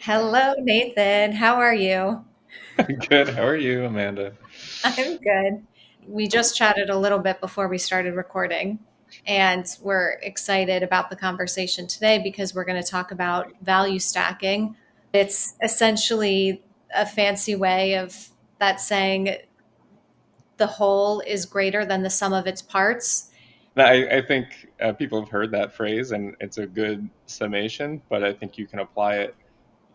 Hello, Nathan. How are you? Good. How are you, Amanda? I'm good. We just chatted a little bit before we started recording, and we're excited about the conversation today because we're going to talk about value stacking. It's essentially a fancy way of that saying the whole is greater than the sum of its parts. I think people have heard that phrase, and it's a good summation, but I think you can apply it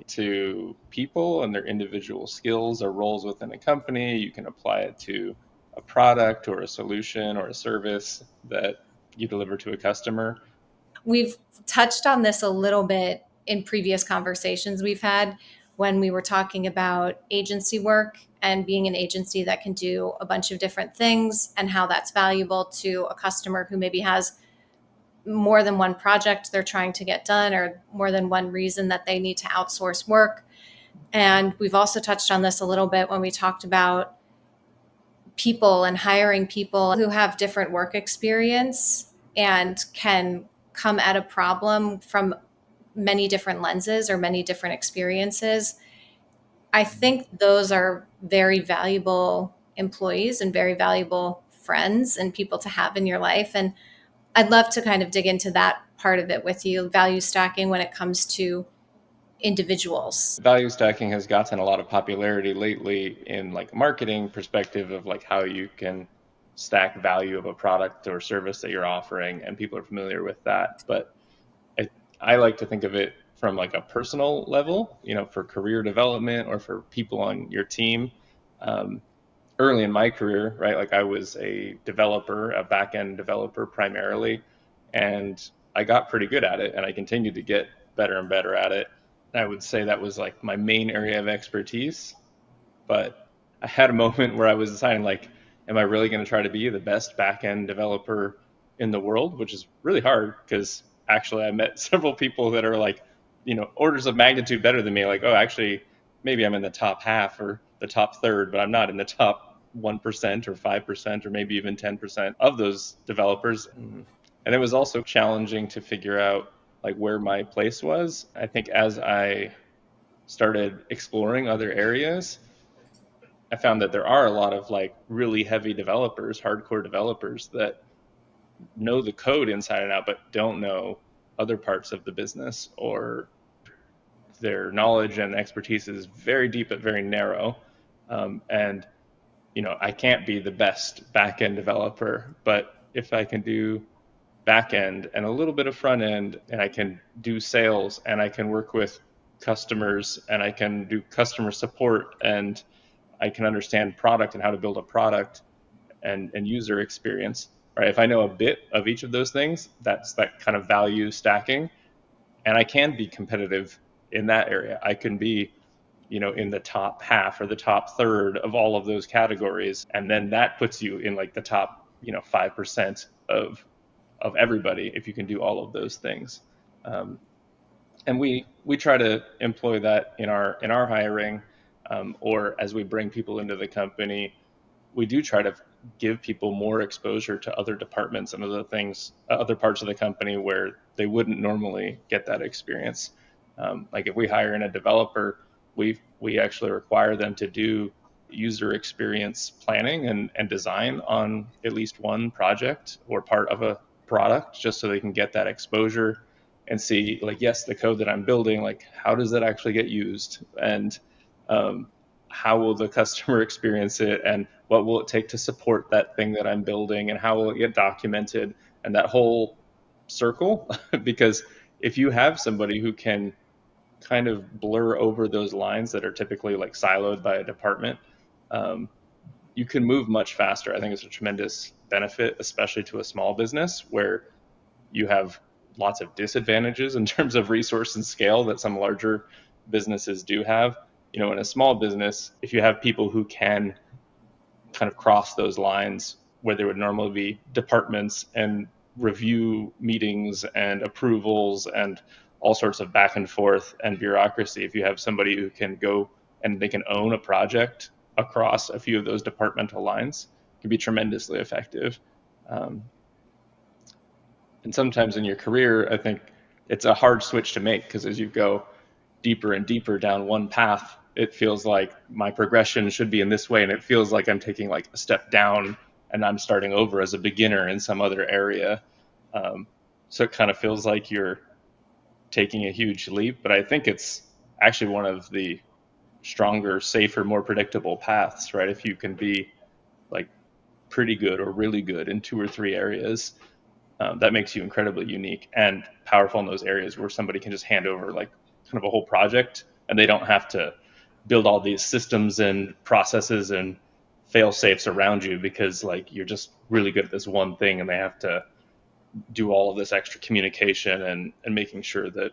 to people and their individual skills or roles within a company. You can apply it to a product or a solution or a service that you deliver to a customer. We've touched on this a little bit in previous conversations we've had when we were talking about agency work and being an agency that can do a bunch of different things and how that's valuable to a customer who maybe has more than one project they're trying to get done or more than one reason that they need to outsource work. And we've also touched on this a little bit when we talked about people and hiring people who have different work experience and can come at a problem from many different lenses or many different experiences. I think those are very valuable employees and very valuable friends and people to have in your life. And I'd love to kind of dig into that part of it with you, value stacking when it comes to individuals. Value stacking has gotten a lot of popularity lately in like marketing perspective of like how you can stack value of a product or service that you're offering, and people are familiar with that. But I, I like to think of it from like a personal level, for career development or for people on your team. Um, Early in my career, right, like I was a developer, a back end developer primarily, and I got pretty good at it, and I continued to get better and better at it. I would say that was like my main area of expertise. But I had a moment where I was deciding, like, am I really going to try to be the best back end developer in the world, which is really hard because actually I met several people that are like, orders of magnitude better than me. Like, oh, actually, maybe I'm in the top half or the top third, but I'm not in the top 1% or 5% or maybe even 10% of those developers. And it was also challenging to figure out like where my place was. I think as I started exploring other areas, I found that there are a lot of like really heavy developers, hardcore developers that know the code inside and out, but don't know other parts of the business, or their knowledge and expertise is very deep but very narrow. And I can't be the best back end developer, but if I can do back end and a little bit of front end, and I can do sales, and I can work with customers, and I can do customer support, and I can understand product and how to build a product and user experience. Right? If I know a bit of each of those things, that's that kind of value stacking, and I can be competitive in that area. I can be, in the top half or the top third of all of those categories, and then that puts you in like the top, 5% of everybody if you can do all of those things. Um, and we try to employ that in our hiring, or as we bring people into the company. We do try to give people more exposure to other departments and other things, other parts of the company where they wouldn't normally get that experience. Like if we hire in a developer, we actually require them to do user experience planning and design on at least one project or part of a product, just so they can get that exposure and see, like, yes, the code that I'm building, like, how does that actually get used, and um, how will the customer experience it, and what will it take to support that thing that I'm building, and how will it get documented, and that whole circle. Because if you have somebody who can kind of blur over those lines that are typically like siloed by a department, um, you can move much faster. I think it's a tremendous benefit, especially to a small business where you have lots of disadvantages in terms of resource and scale that some larger businesses do have. In a small business, if you have people who can kind of cross those lines where there would normally be departments and review meetings and approvals and all sorts of back and forth and bureaucracy, if you have somebody who can go and they can own a project across a few of those departmental lines, it can be tremendously effective. Um, and sometimes in your career, I think it's a hard switch to make, because as you go deeper and deeper down one path, it feels like my progression should be in this way, and it feels like I'm taking like a step down and I'm starting over as a beginner in some other area. Um, so it kind of feels like you're taking a huge leap, but I think it's actually one of the stronger, safer, more predictable paths, right? If you can be like pretty good or really good in two or three areas, that makes you incredibly unique and powerful in those areas where somebody can just hand over like kind of a whole project and they don't have to build all these systems and processes and fail safes around you because like you're just really good at this one thing and they have to do all of this extra communication and making sure that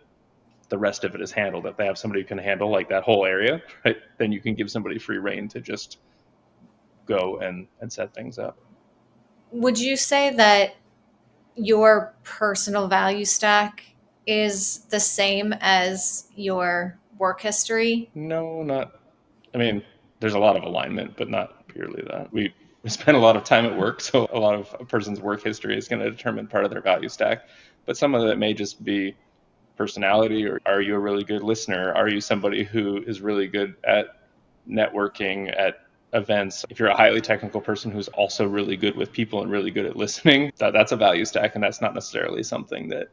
the rest of it is handled. If they have somebody who can handle like that whole area, right, then you can give somebody free reign to just go and set things up. Would you say that your personal value stack is the same as your work history? No, not. I mean, there's a lot of alignment, but not purely that. We spend a lot of time at work, so a lot of a person's work history is going to determine part of their value stack. But some of it may just be personality, or are you a really good listener? Are you somebody who is really good at networking, at events? If you're a highly technical person who's also really good with people and really good at listening, that's a value stack, and that's not necessarily something that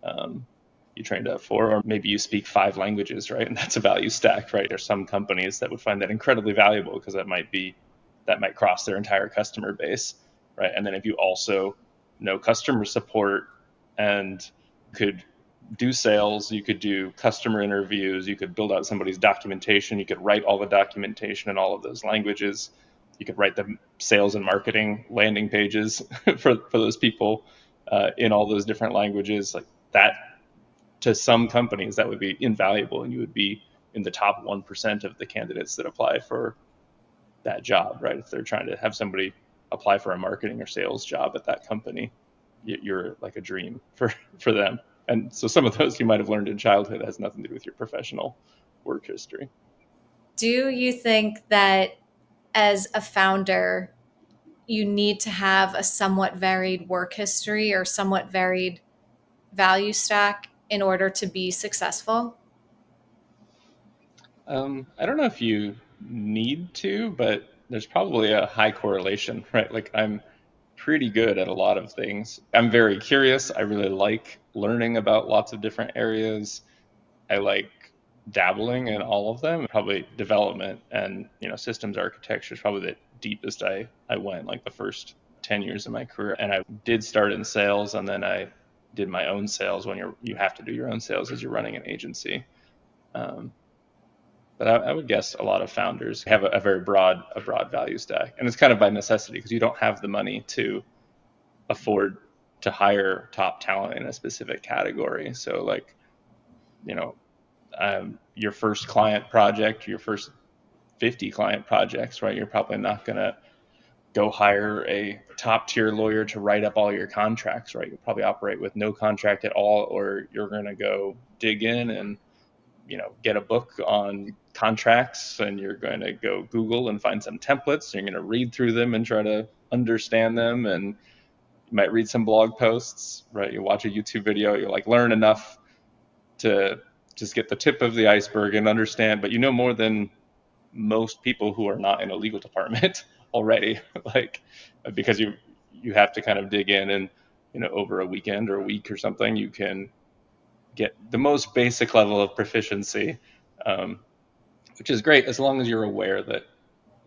um, you trained up for. Or maybe you speak five languages, right? And that's a value stack, right? There's some companies that would find that incredibly valuable because that might cross their entire customer base, right? And then if you also know customer support and could do sales, you could do customer interviews, you could build out somebody's documentation, you could write all the documentation in all of those languages, you could write the sales and marketing landing pages for those people in all those different languages. Like that, to some companies, that would be invaluable, and you would be in the top 1% of the candidates that apply for that job, right? If they're trying to have somebody apply for a marketing or sales job at that company, you're like a dream for them. And so some of those you might have learned in childhood has nothing to do with your professional work history. Do you think that as a founder, you need to have a somewhat varied work history or somewhat varied value stack in order to be successful? I don't know if you need to, but there's probably a high correlation, right? Like I'm pretty good at a lot of things. I'm very curious. I really like learning about lots of different areas. I like dabbling in all of them. Probably development and systems architecture is probably the deepest I went, like the first 10 years of my career. And I did start in sales, and then I did my own sales when you have to do your own sales as you're running an agency. Um, but I would guess a lot of founders have a very broad value stack, and it's kind of by necessity because you don't have the money to afford to hire top talent in a specific category. So like you know your first client project, your first 50 client projects, right? You're probably not going to go hire a top tier lawyer to write up all your contracts, right? You'll probably operate with no contract at all, or you're going to go dig in and get a book on contracts, and you're going to go Google and find some templates, and you're going to read through them and try to understand them, and you might read some blog posts, right? You watch a YouTube video, you like learn enough to just get the tip of the iceberg and understand, but you know more than most people who are not in a legal department already, like because you have to kind of dig in, and over a weekend or a week or something you can get the most basic level of proficiency, um, which is great as long as you're aware that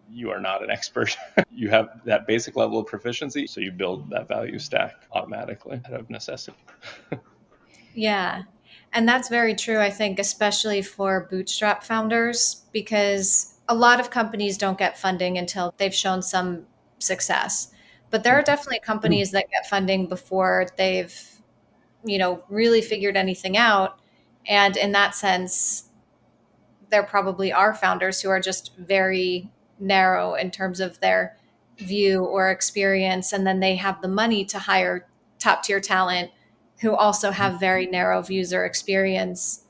you are not an expert. You have that basic level of proficiency, so you build that value stack automatically out of necessity. Yeah. And that's very true, I think, especially for bootstrap founders, because a lot of companies don't get funding until they've shown some success. But there are definitely companies that get funding before they've, really figured anything out. And in that sense, there probably are founders who are just very narrow in terms of their view or experience. And then they have the money to hire top tier talent who also have very narrow views or experience.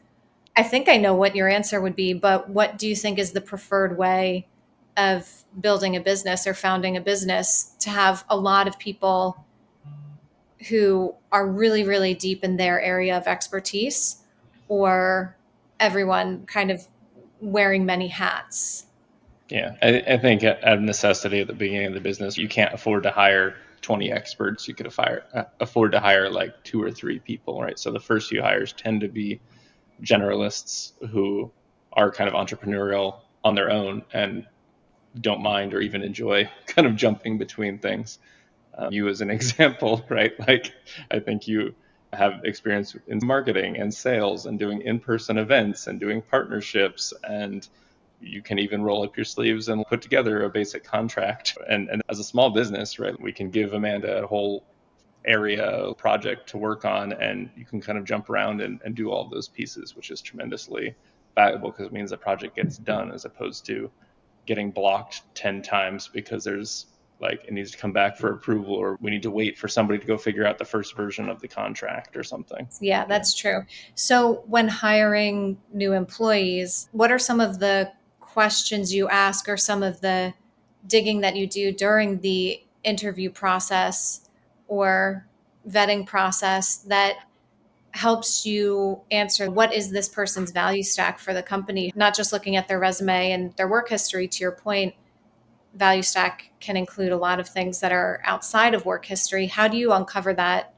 I think I know what your answer would be, but what do you think is the preferred way of building a business or founding a business, to have a lot of people who are really, really deep in their area of expertise, or everyone kind of wearing many hats. Yeah, I think out of necessity at the beginning of the business, you can't afford to hire 20 experts. You could afford to hire like 2 or 3 people, right? So the first few hires tend to be generalists who are kind of entrepreneurial on their own and don't mind or even enjoy kind of jumping between things. You as an example, right? Like, I think you have experience in marketing and sales and doing in-person events and doing partnerships, and you can even roll up your sleeves and put together a basic contract. And as a small business, right, we can give Amanda a whole area project to work on, and you can kind of jump around and do all those pieces, which is tremendously valuable because it means the project gets done as opposed to getting blocked 10 times because there's like it needs to come back for approval or we need to wait for somebody to go figure out the first version of the contract or something. Yeah, Yeah. that's true. So, when hiring new employees, what are some of the questions you ask or some of the digging that you do during the interview process or vetting process that helps you answer what is this person's value stack for the company? Not just looking at their resume and their work history, to your point, value stack can include a lot of things that are outside of work history. How do you uncover that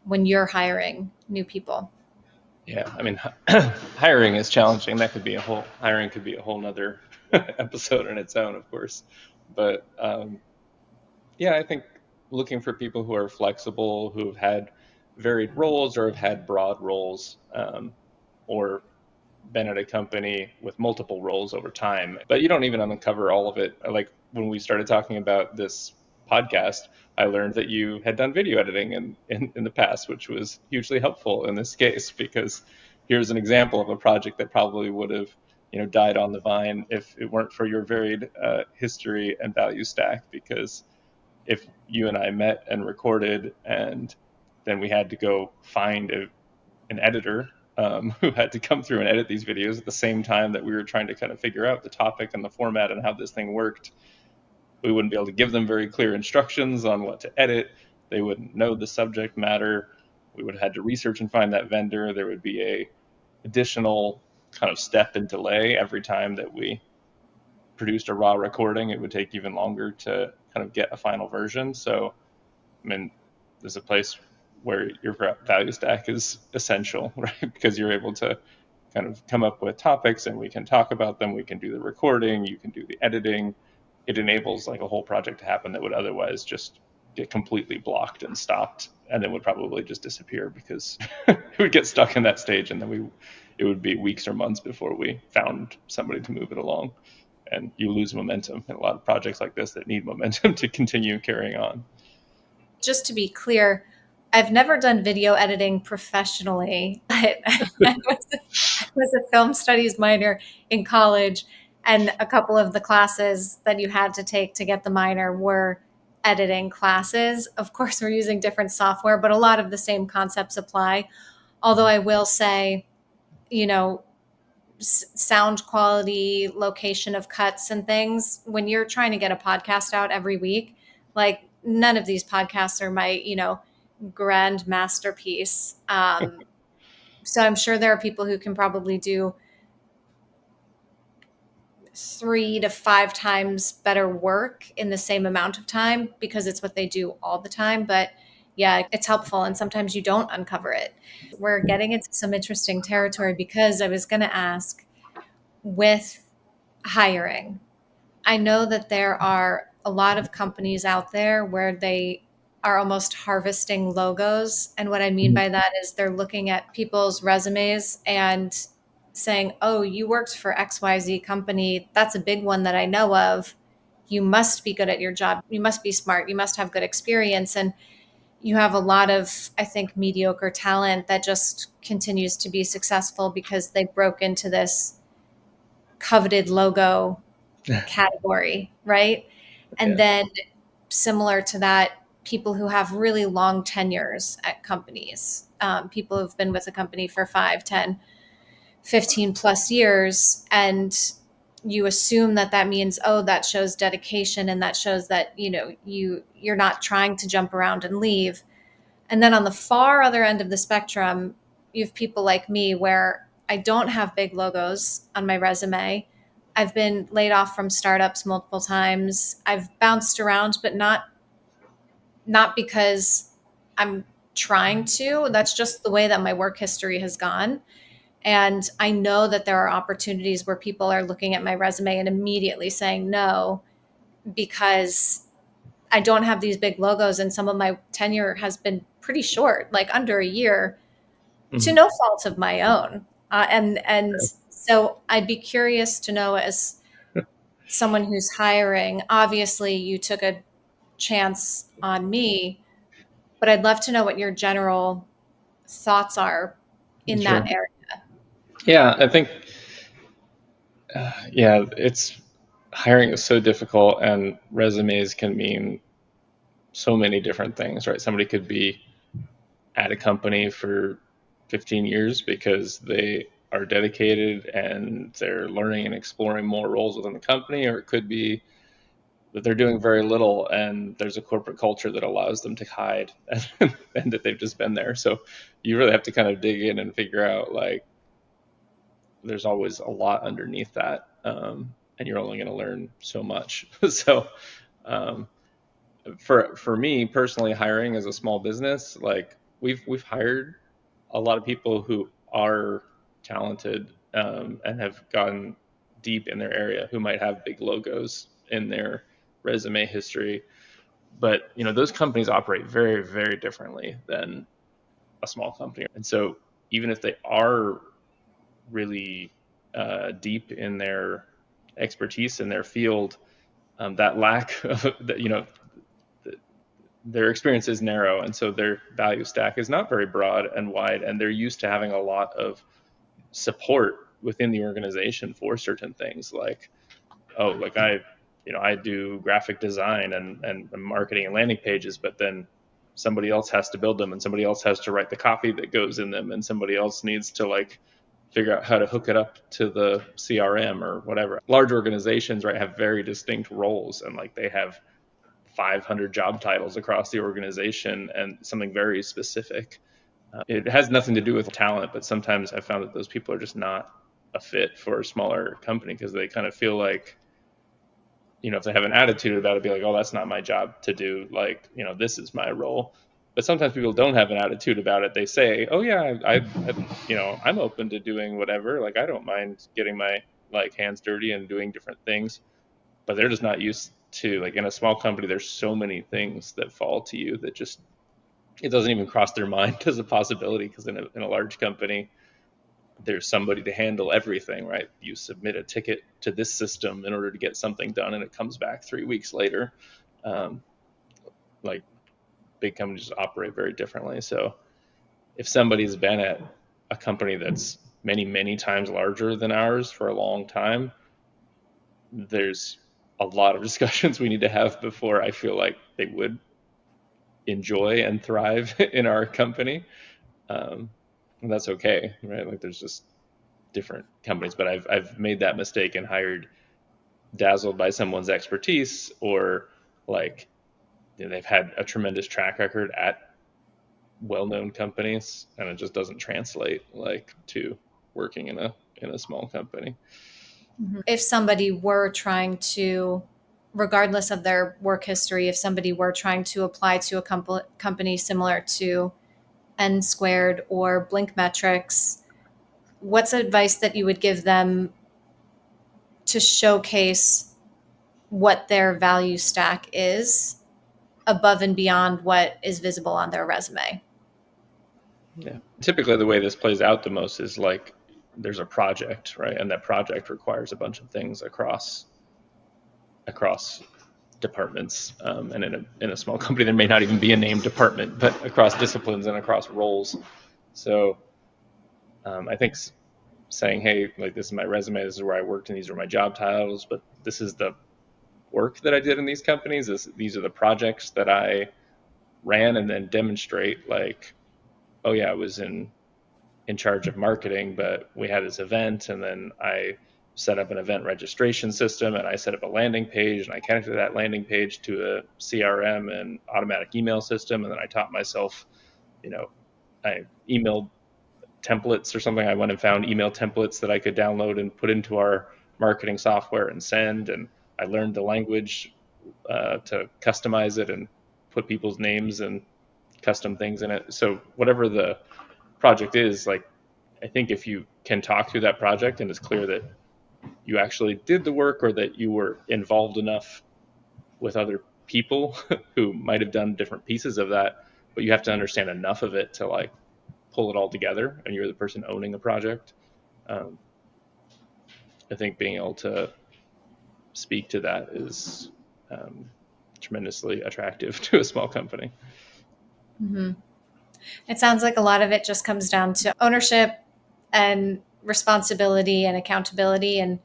when you're hiring new people? Yeah, I mean, hiring is challenging. That could be a whole hiring could be a whole nother episode in its own, of course. But yeah, I think looking for people who are flexible, who have had varied roles or have had broad roles, or been at a company with multiple roles over time, but you don't even uncover all of it. Like when we started talking about this podcast, I learned that you had done video editing in the past, which was hugely helpful in this case because here's an example of a project that probably would have died on the vine if it weren't for your varied history and value stack. Because if you and I met and recorded and then we had to go find an editor who had to come through and edit these videos at the same time that we were trying to kind of figure out the topic and the format and how this thing worked. We wouldn't be able to give them very clear instructions on what to edit. They wouldn't know the subject matter. We would have had to research and find that vendor. There would be a additional kind of step and delay every time that we produced a raw recording. It would take even longer to kind of get a final version. So, I mean, there's a place where your value stack is essential, right? Because you're able to kind of come up with topics and we can talk about them. We can do the recording, you can do the editing. It enables like a whole project to happen that would otherwise just get completely blocked and stopped and then would probably just disappear because it would get stuck in that stage and then it would be weeks or months before we found somebody to move it along. And you lose momentum in a lot of projects like this that need momentum to continue carrying on. Just to be clear, I've never done video editing professionally, but I was a film studies minor in college, and a couple of the classes that you had to take to get the minor were editing classes. Of course, we're using different software, but a lot of the same concepts apply. Although I will say, you know, sound quality, location of cuts and things, when you're trying to get a podcast out every week, like none of these podcasts are my, grand masterpiece. So I'm sure there are people who can probably do 3 to 5 times better work in the same amount of time because it's what they do all the time. But yeah, it's helpful. And sometimes you don't uncover it. We're getting into some interesting territory because I was going to ask with hiring. I know that there are a lot of companies out there where they are almost harvesting logos. And what I mean by that is they're looking at people's resumes and saying, oh, you worked for XYZ company. That's a big one that I know of. You must be good at your job. You must be smart. You must have good experience. And you have a lot of, I think, mediocre talent that just continues to be successful because they broke into this coveted logo category, right? And Yeah. then similar to that, people who have really long tenures at companies, people who've been with a company for 5, 10, 15 plus years. And you assume that that means, oh, that shows dedication and that shows that, you're not trying to jump around and leave. And then on the far other end of the spectrum, you have people like me where I don't have big logos on my resume. I've been laid off from startups multiple times. I've bounced around, but not because I'm trying to. That's just the way that my work history has gone. And I know that there are opportunities where people are looking at my resume and immediately saying no because I don't have these big logos and some of my tenure has been pretty short, like under a year, to Mhm. no fault of my own. And so I'd be curious to know, as someone who's hiring, obviously you took a chance on me, but I'd love to know what your general thoughts are in Sure. that area. Yeah, I think yeah, it's hiring is so difficult, and resumes can mean so many different things, right? Somebody could be at a company for 15 years because they are dedicated and they're learning and exploring more roles within the company, or it could be that they're doing very little and there's a corporate culture that allows them to hide and that they've just been there. So you really have to kind of dig in and figure out, like, there's always a lot underneath that, and you're only going to learn so much. So um, for me personally, hiring as a small business, like we've hired a lot of people who are talented, and have gone deep in their area, who might have big logos in their resume history. But those companies operate very, very differently than a small company, and so even if they are really deep in their expertise in their field, that lack of their experience is narrow, and so their value stack is not very broad and wide, and they're used to having a lot of support within the organization for certain things, like, oh, like I do graphic design and marketing and landing pages, but then somebody else has to build them, and somebody else has to write the copy that goes in them, and somebody else needs to, like, figure out how to hook it up to the CRM or whatever. Large organizations, right, have very distinct roles, and like they have 500 job titles across the organization and something very specific. It has nothing to do with talent, but sometimes I found that those people are just not a fit for a smaller company because they kind of feel like, if they have an attitude about it, be like, oh, that's not my job to do. Like, this is my role. But sometimes people don't have an attitude about it. They say, oh yeah, I'm open to doing whatever. Like, I don't mind getting my, like, hands dirty and doing different things. But they're just not used to, like, in a small company, there's so many things that fall to you that just, it doesn't even cross their mind as a possibility, because in a large company, there's somebody to handle everything, right? You submit a ticket to this system in order to get something done, and it comes back 3 weeks later. Um, like, big companies operate very differently. So if somebody's been at a company that's many, many times larger than ours for a long time, there's a lot of discussions we need to have before I feel like they would enjoy and thrive in our company. Um, and that's okay, right? Like, there's just different companies, but I've made that mistake and hired dazzled by someone's expertise, or, like, they've had a tremendous track record at well-known companies, and it just doesn't translate, like, to working in a small company. If somebody were trying to, regardless of their work history, if somebody were trying to apply to a company similar to N Squared or BlinkMetrics, what's advice that you would give them to showcase what their value stack is above and beyond what is visible on their resume? Yeah, typically the way this plays out the most is, like, there's a project, right, and that project requires a bunch of things across departments, and in a small company there may not even be a named department, but across disciplines and across roles. So I think saying, hey, like, this is my resume, this is where I worked, and these are my job titles, but this is the work that I did in these companies, these are the projects that I ran, and then demonstrate, like, oh yeah, I was in charge of marketing, but we had this event, and then I set up an event registration system, and I set up a landing page, and I connected that landing page to a CRM and automatic email system, and then I taught myself, you know I emailed templates or something. I went and found email templates that I could download and put into our marketing software and send. And I learned the language to customize it and put people's names and custom things in it. So whatever the project is, like, I think if you can talk through that project and it's clear that you actually did the work or that you were involved enough with other people who might have done different pieces of that, but you have to understand enough of it to like pull it all together and you're the person owning the project. um, I think being able to speak to that is um, tremendously attractive to a small company. Mm-hmm. It sounds like a lot of it just comes down to ownership and responsibility and accountability. And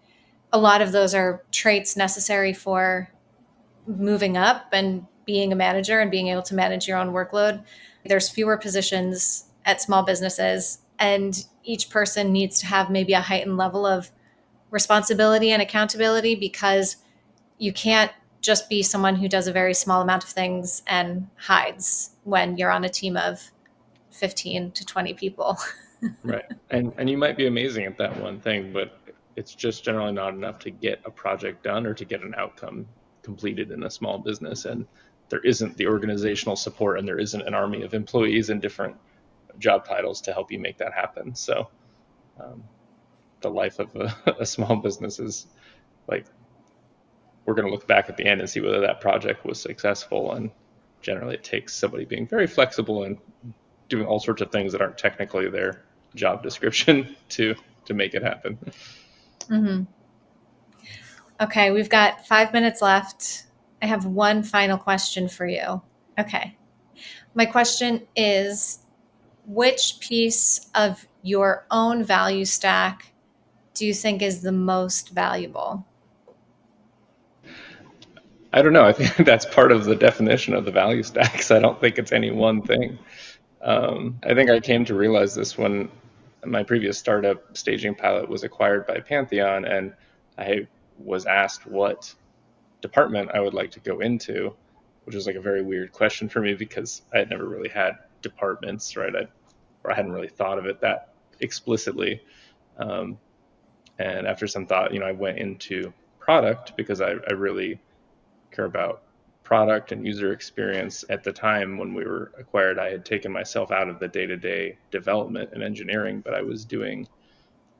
a lot of those are traits necessary for moving up and being a manager and being able to manage your own workload. There's fewer positions at small businesses, and each person needs to have maybe a heightened level of responsibility and accountability because you can't just be someone who does a very small amount of things and hides when you're on a team of 15 to 20 people. Right. And you might be amazing at that one thing, but it's just generally not enough to get a project done or to get an outcome completed in a small business. And there isn't the organizational support and there isn't an army of employees and different job titles to help you make that happen. So um, the life of a small business is like, we're going to look back at the end and see whether that project was successful. And generally it takes somebody being very flexible and doing all sorts of things that aren't technically their job description to make it happen. Mm-hmm. Okay, we've got 5 minutes left. I have one final question for you. Okay. My question is, which piece of your own value stack do you think is the most valuable? I don't know. I think that's part of the definition of the value stacks. I don't think it's any one thing. I think I came to realize this when my previous startup, Staging Pilot, was acquired by Pantheon, and I was asked what department I would like to go into, which was like a very weird question for me because I had never really had departments, right? Or I hadn't really thought of it that explicitly. Um, and after some thought, I went into product because I really care about product and user experience. At the time when we were acquired, I had taken myself out of the day-to-day development and engineering, but I was doing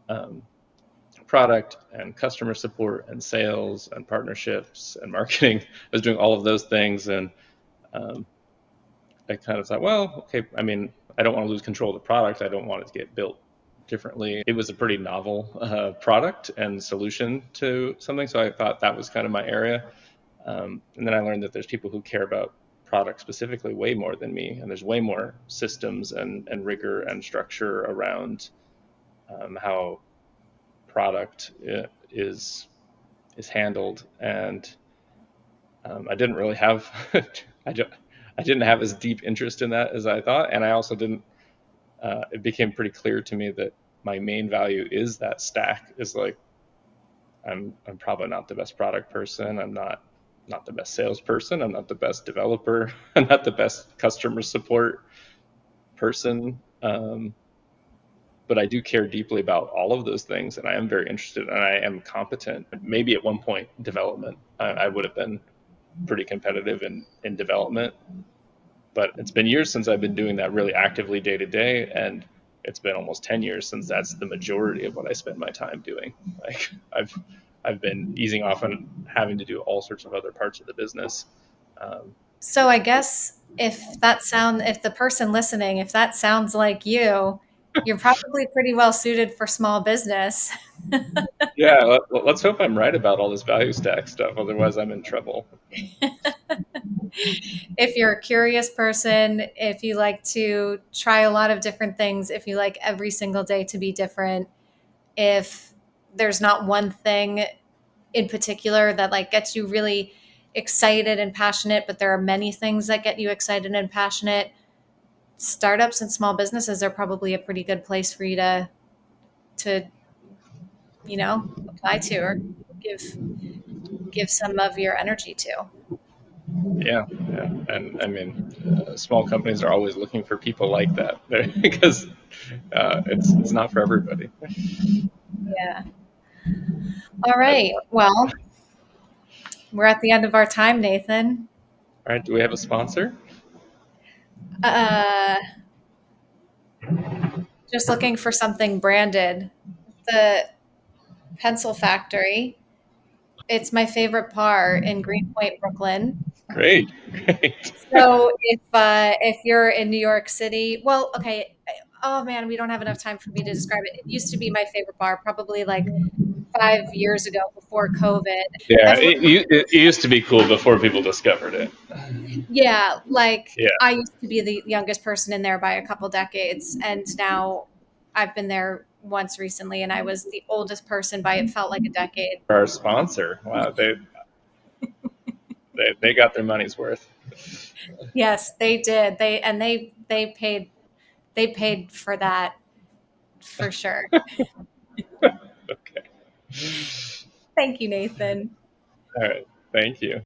um, product and customer support and sales and partnerships and marketing. I was doing all of those things, and um, I kind of thought, well, okay, I mean, I don't want to lose control of the product. I don't want it to get built differently. It was a pretty novel product and solution to something, so I thought that was kind of my area. And then I learned that there's people who care about product specifically way more than me, and there's way more systems and rigor and structure around how product is handled. And I didn't really have I, don't, I didn't have as deep interest in that as I thought, and I also didn't. It became pretty clear to me that my main value is that stack. Is like I'm probably not the best product person. I'm not the best salesperson. I'm not the best developer. I'm not the best customer support person. But I do care deeply about all of those things, and I am very interested, and I am competent. Maybe at one point, development, I would have been pretty competitive in development, but it's been years since I've been doing that really actively day to day, and it's been almost 10 years since that's the majority of what I spend my time doing. Like I've been easing off on having to do all sorts of other parts of the business. Um, So I guess if the person listening, if that sounds like you, you're probably pretty well suited for small business. yeah, let's hope I'm right about all this value stack stuff. Otherwise, I'm in trouble. If you're a curious person, if you like to try a lot of different things, if you like every single day to be different, if there's not one thing in particular that like gets you really excited and passionate, but there are many things that get you excited and passionate, startups and small businesses are probably a pretty good place for you to apply to or give give some of your energy to. Yeah, yeah, and I mean, small companies are always looking for people like that because it's not for everybody. Yeah. All All right. Well, we're at the end of our time, Nathan. right, do we have a sponsor? Uh, just looking for something branded. The Pencil Factory. It's my favorite bar in Greenpoint, Brooklyn. Great, great. So if you're in New York City, well, okay. Oh man, we don't have enough time for me to describe it. It used to be my favorite bar, probably like 5 years ago before COVID. Yeah, Everyone, it used to be cool before people discovered it. yeah, like Yeah, I used to be the youngest person in there by a couple decades, and now I've been there once recently, and I was the oldest person by it felt like a decade. our sponsor. Wow, they got their money's worth. Yes, they did. They paid for that for sure. Okay. Thank you, Nathan. All right. Thank you.